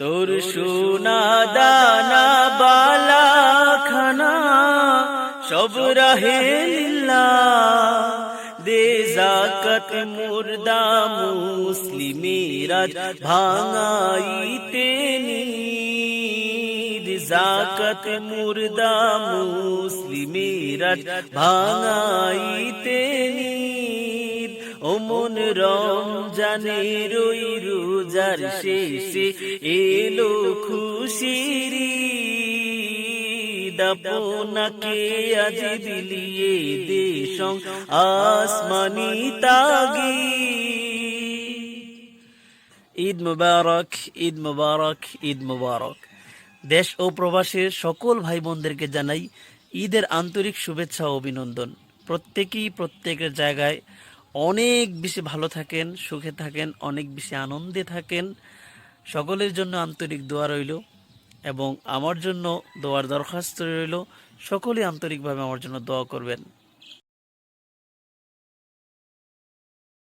তোর সোনা দানা বালা খানা সব রাহে লিল্লাহ, দে যাকাত মুর্দা মুসলিমেরা ভাঙাইতে নিদ, যাকাত মুর্দা মুসলিমেরা ভাঙাইতে নিদ। ও মন রমজানের ওই রোজার শেষে এলো খুশির ঈদ, আপনাকে আজ বিলিয়ে দেশং আসমানি তাগীদ। ঈদ মুবারক, ঈদ মুবারক, ঈদ মুবারক। দেশ ও প্রবাসের সকল ভাই বোনদেরকে জানাই ঈদের আন্তরিক শুভেচ্ছা ও অভিনন্দন। প্রত্যেকেই প্রত্যেকের জায়গায় অনেক বেশি ভালো থাকেন, সুখে থাকেন, অনেক বেশি আনন্দে থাকেন। সকলের জন্য আন্তরিক দোয়া রইল এবং আমার জন্য দোয়ার দরখাস্ত রইল। সকলেই আন্তরিকভাবে আমার জন্য দোয়া করবেন।